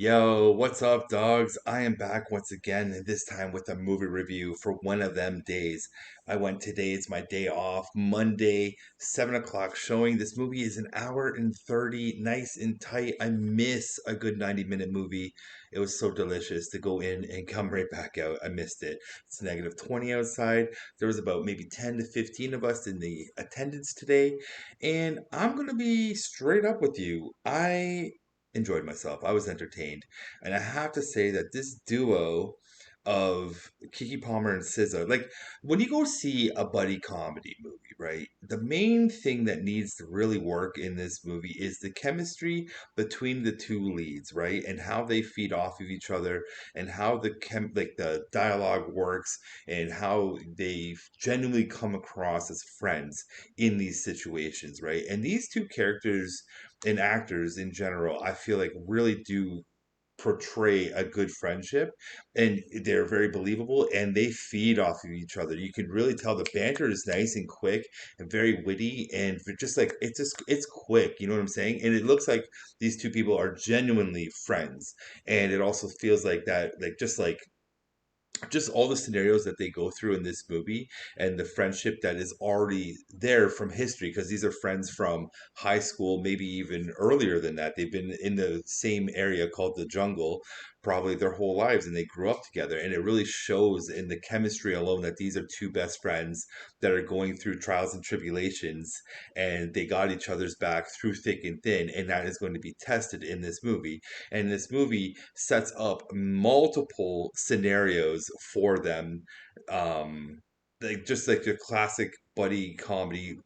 Yo, what's up, dogs? I am back once again, and this time with a movie review for one of them days. Today is my day off, Monday, 7 o'clock showing. This movie is an hour and 30, nice and tight. I miss a good 90-minute movie. It was so delicious to go in and come right back out. I missed it. It's negative 20 outside. There was about maybe 10 to 15 of us in the attendance today, and I'm going to be straight up with you. I enjoyed myself. I was entertained. And I have to say that this duo of Kiki Palmer and SZA, like when you go see a buddy comedy movie, right? The main thing that needs to really work in this movie is the chemistry between the two leads, right? And how they feed off of each other and how the dialogue works and how they genuinely come across as friends in these situations, right? And these two characters and actors in general, I feel like really do portray a good friendship, and they're very believable and they feed off of each other. You can really tell the banter is nice and quick and very witty, and just like it's quick, you know what I'm saying? And it looks like these two people are genuinely friends, and it also feels like that, like just all the scenarios that they go through in this movie and the friendship that is already there from history, because these are friends from high school, maybe even earlier than that. They've been in the same area called the jungle probably their whole lives, and they grew up together, and it really shows in the chemistry alone that these are two best friends that are going through trials and tribulations, and they got each other's back through thick and thin, and that is going to be tested in this movie. And this movie sets up multiple scenarios for them, like just like the classic buddy comedy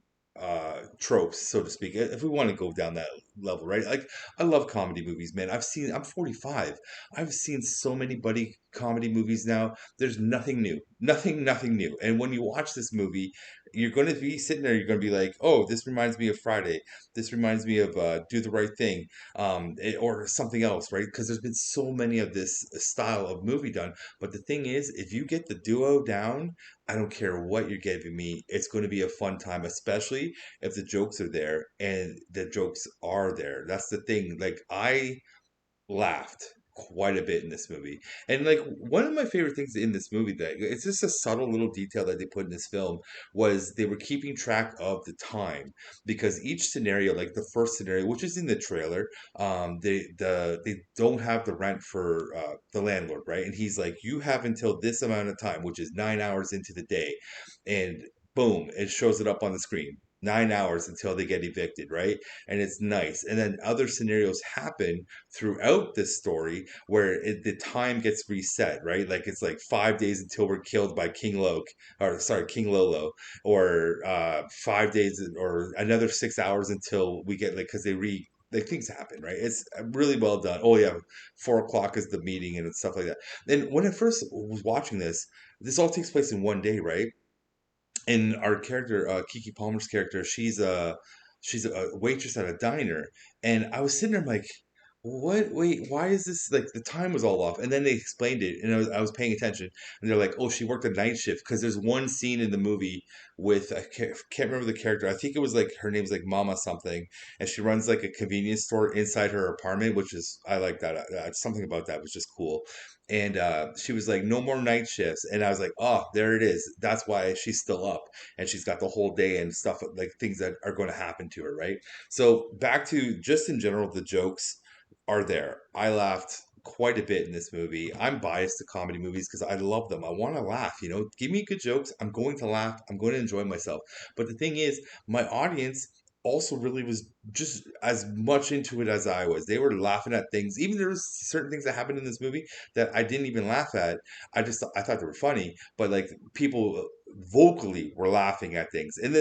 tropes, so to speak, if we want to go down that level, right? Like, I love comedy movies, man. I'm 45. I've seen so many buddy comedy movies now. There's nothing new, nothing new. And when you watch this movie, you're going to be sitting there, you're going to be like, oh, this reminds me of Friday, this reminds me of Do the Right Thing, or something else, right? Because there's been so many of this style of movie done. But the thing is, if you get the duo down, I don't care what you're giving me, it's going to be a fun time, especially if the jokes are there, and the jokes are there. That's the thing. Like, I laughed quite a bit in this movie. And like, one of my favorite things in this movie, that it's just a subtle little detail that they put in this film, was they were keeping track of the time, because each scenario, like the first scenario, which is in the trailer, they don't have the rent for the landlord, right? And he's like, you have until this amount of time, which is 9 hours into the day, and boom, it shows it up on the screen. 9 hours until they get evicted, right? And it's nice. And then other scenarios happen throughout this story where the time gets reset, right? Like, it's like 5 days until we're killed by King Loke, or sorry, King Lolo, or 5 days, or another 6 hours until we get, like, because they like, things happen, right? It's really well done. Oh yeah, 4 o'clock is the meeting and stuff like that. And when I first was watching this all takes place in one day, right? And our character, Kiki Palmer's character, she's a waitress at a diner, and I was sitting there, I'm like, what? Wait, why is this, like, the time was all off? And then they explained it, and I was paying attention, and they're like, oh, she worked a night shift, because there's one scene in the movie with, can't remember the character. I think it was like, her name's like Mama something, and she runs like a convenience store inside her apartment, which is, I like that. Something about that was just cool. And she was like, no more night shifts. And I was like, oh, there it is. That's why she's still up, and she's got the whole day and stuff, like things that are going to happen to her, right? So, back to just in general, the jokes are there. I laughed quite a bit in this movie. I'm biased to comedy movies because I love them. I want to laugh, Give me good jokes. I'm going to laugh. I'm going to enjoy myself. But the thing is, my audience also really was just as much into it as I was. They were laughing at things. Even there was certain things that happened in this movie that I didn't even laugh at. I thought they were funny, but like, people vocally were laughing at things. And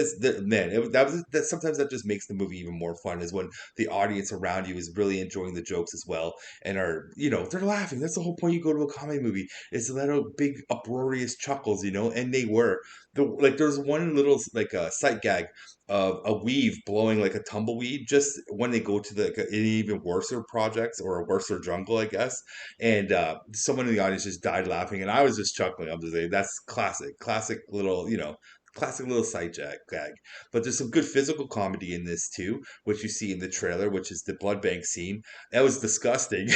man, that sometimes that just makes the movie even more fun, is when the audience around you is really enjoying the jokes as well, and are, they're laughing. That's the whole point. You go to a comedy movie, is to let out big uproarious chuckles, and they were. Like, there's one little, like, a sight gag of a weave blowing like a tumbleweed, just when they go to an even worser projects, or a worser jungle, I guess. And someone in the audience just died laughing, and I was just chuckling. I'm just saying, that's classic little, classic little gag. But there's some good physical comedy in this too, which you see in the trailer, which is the blood bank scene. That was disgusting,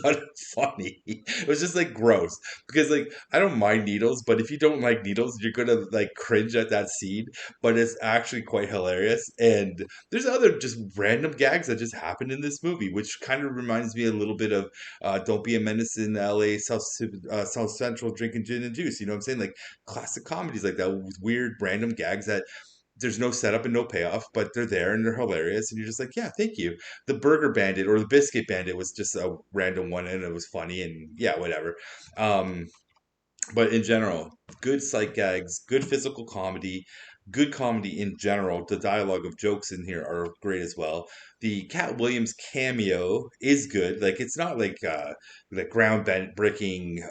but funny. It was just like gross because like I don't mind needles, but if you don't like needles, you're gonna like cringe at that scene. But it's actually quite hilarious, and there's other just random gags that just happened in this movie, which kind of reminds me a little bit of "Don't Be a Menace in L.A. South Central drinking gin and juice." You know what I'm saying? Like classic comedies like that with weird random gags that there's no setup and no payoff, but they're there and they're hilarious, and you're just like, yeah, thank you. The Burger Bandit or the Biscuit Bandit was just a random one, and it was funny, and yeah, whatever. Um, but in general, good sight gags, good physical comedy, good comedy in general. The dialogue of jokes in here are great as well. The Cat Williams cameo is good. Like it's not like ground bent breaking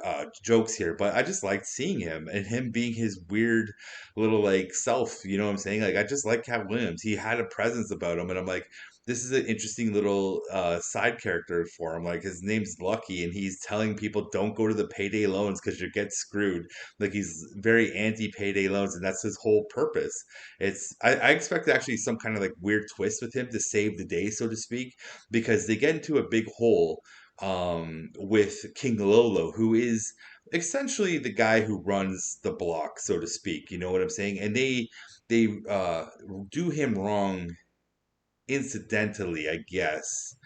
jokes here, but I just liked seeing him and him being his weird little like self. You know what I'm saying? Like I just like Cat Williams. He had a presence about him, and I'm like, this is an interesting little side character for him. Like his name's Lucky, and he's telling people don't go to the payday loans because you get screwed. Like he's very anti payday loans, and that's his whole purpose. I expect actually some kind of like weird twist with him to save the day, so to speak, because they get into a big hole with King Lolo, who is essentially the guy who runs the block, so to speak. You know what I'm saying? And they do him wrong incidentally, I guess.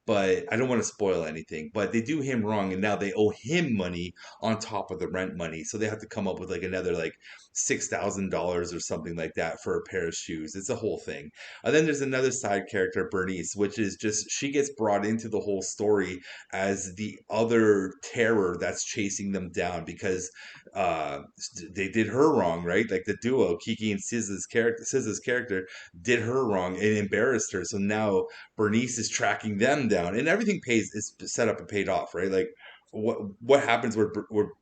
But I don't want to spoil anything. But they do him wrong, and now they owe him money on top of the rent money. So they have to come up with like another like $6,000 or something like that for a pair of shoes. It's a whole thing. And then there's another side character, Bernice, which is just she gets brought into the whole story as the other terror that's chasing them down because uh they did her wrong, right? Like the duo, Kiki and SZA's character did her wrong and embarrassed her. So now Bernice is tracking them down, and everything pays is set up and paid off, right? Like what happens where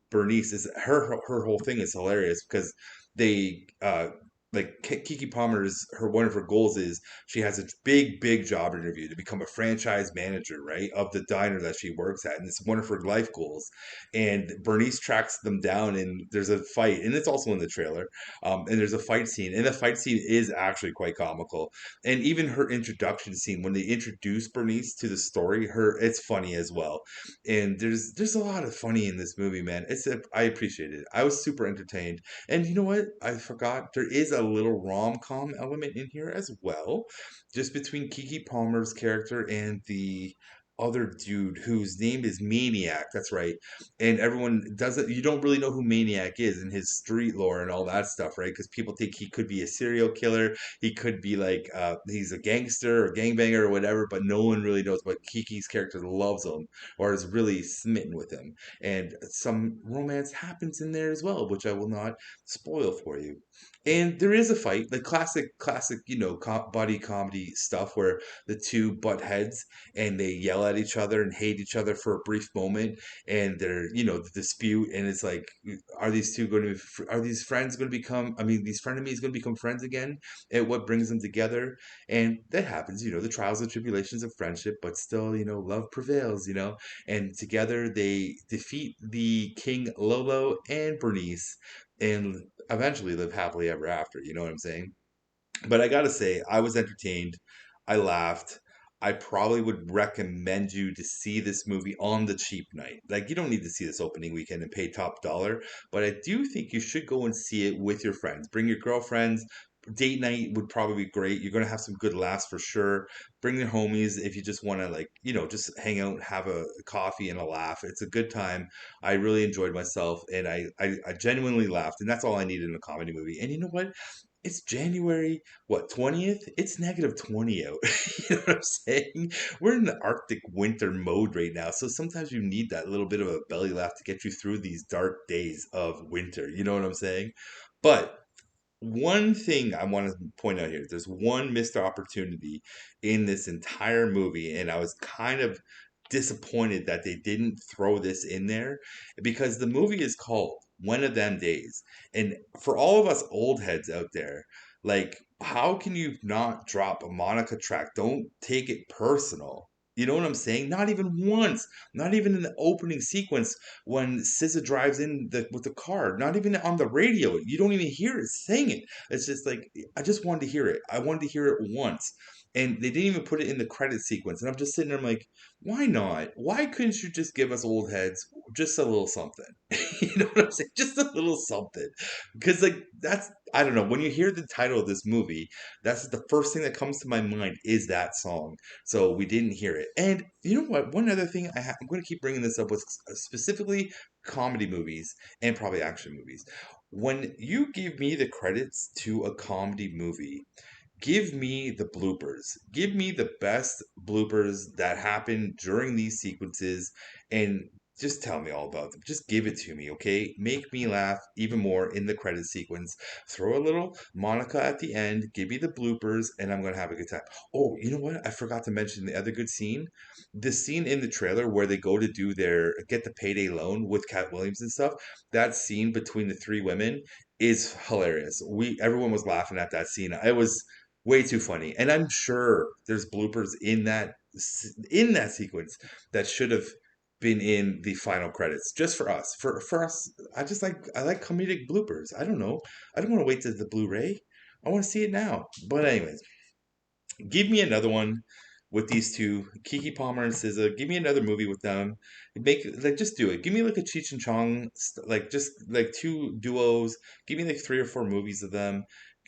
Bernice is her whole thing is hilarious because they like Kiki Palmer's her one of her goals is she has a big job interview to become a franchise manager, right, of the diner that she works at, and it's one of her life goals. And Bernice tracks them down, and there's a fight, and it's also in the trailer. And there's a fight scene, and the fight scene is actually quite comical, and even her introduction scene when they introduce Bernice to the story, her it's funny as well. And there's a lot of funny in this movie, man. I appreciate it. I was super entertained. And you know what? I forgot there is a little rom-com element in here as well, just between Kiki Palmer's character and the other dude whose name is Maniac. That's right. And everyone doesn't you don't really know who Maniac is in his street lore and all that stuff, right? Because people think he could be a serial killer, he could be like he's a gangster or gangbanger or whatever, but no one really knows. But Kiki's character loves him or is really smitten with him, and some romance happens in there as well, which I will not spoil for you. And there is a fight, the classic, buddy comedy stuff where the two butt heads and they yell at each other and hate each other for a brief moment, and they're the dispute, and it's like, are these two going to are these friends going to become? I mean, these frenemies going to become friends again? And what brings them together? And that happens, the trials and tribulations of friendship, but still, love prevails, and together they defeat the King Lolo and Bernice and eventually live happily ever after. You know what I'm saying? But I gotta say, I was entertained. I laughed. I probably would recommend you to see this movie on the cheap night. Like, you don't need to see this opening weekend and pay top dollar, but I do think you should go and see it with your friends. Bring your girlfriends. Date night would probably be great. You're gonna have some good laughs for sure. Bring your homies if you just want to, like, just hang out, have a coffee and a laugh. It's a good time. I really enjoyed myself, and I genuinely laughed, and that's all I need in a comedy movie. And you know what? It's January, what, 20th? It's -20 out. You know what I'm saying? We're in the Arctic winter mode right now. So sometimes you need that little bit of a belly laugh to get you through these dark days of winter. You know what I'm saying? But one thing I want to point out here, there's one missed opportunity in this entire movie, and I was kind of disappointed that they didn't throw this in there because the movie is called One of Them Days. And for all of us old heads out there, like, how can you not drop a Monica track? Don't take it personal. You know what I'm saying? Not even once. Not even in the opening sequence when SZA drives in with the car. Not even on the radio. You don't even hear it saying it. It's just like I just wanted to hear it. I wanted to hear it once. And they didn't even put it in the credit sequence. And I'm just sitting there, I'm like, why not? Why couldn't you just give us old heads just a little something? You know what I'm saying? Just a little something. Because like that's I don't know. When you hear the title of this movie, that's the first thing that comes to my mind is that song. So we didn't hear it. And you know what? One other thing I'm going to keep bringing this up with specifically comedy movies and probably action movies. When you give me the credits to a comedy movie, give me the bloopers. Give me the best bloopers that happen during these sequences and just tell me all about them. Just give it to me, okay? Make me laugh even more in the credit sequence. Throw a little Monica at the end, give me the bloopers, and I'm gonna have a good time. Oh, you know what? I forgot to mention the other good scene. The scene in the trailer where they go to do their get the payday loan with Cat Williams and stuff. That scene between the three women is hilarious. Everyone was laughing at that scene. It was way too funny, and I'm sure there's bloopers in that sequence that should have been in the final credits just for us. For us, I like comedic bloopers. I don't know. I don't want to wait to the Blu-ray. I want to see it now. But anyways, give me another one with these two, Kiki Palmer and SZA. Give me another movie with them. Just do it. Give me like a Cheech and Chong, like just like two duos. Give me like three or four movies of them.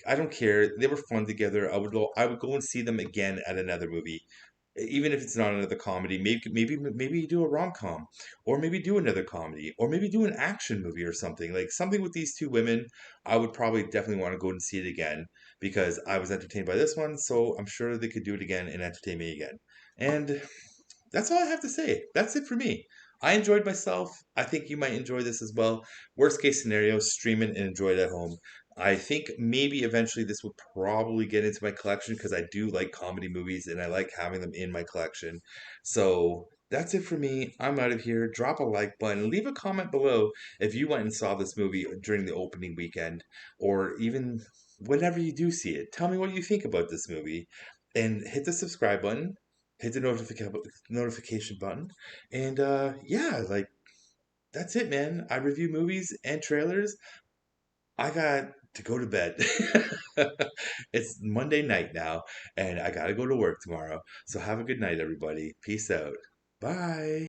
I don't care. They were fun together. I would go and see them again at another movie, even if it's not another comedy. Maybe you do a rom com, or maybe do another comedy, or maybe do an action movie or something like something with these two women. I would probably definitely want to go and see it again because I was entertained by this one, so I'm sure they could do it again and entertain me again. And that's all I have to say. That's it for me. I enjoyed myself. I think you might enjoy this as well. Worst case scenario, stream it and enjoy it at home. I think maybe eventually this will probably get into my collection because I do like comedy movies and I like having them in my collection. So that's it for me. I'm out of here. Drop a like button. Leave a comment below if you went and saw this movie during the opening weekend or even whenever you do see it. Tell me what you think about this movie and hit the subscribe button, hit the notification button, and yeah, like that's it, man. I review movies and trailers. I got to go to bed. It's Monday night now, and I gotta go to work tomorrow. So have a good night, everybody. Peace out. Bye.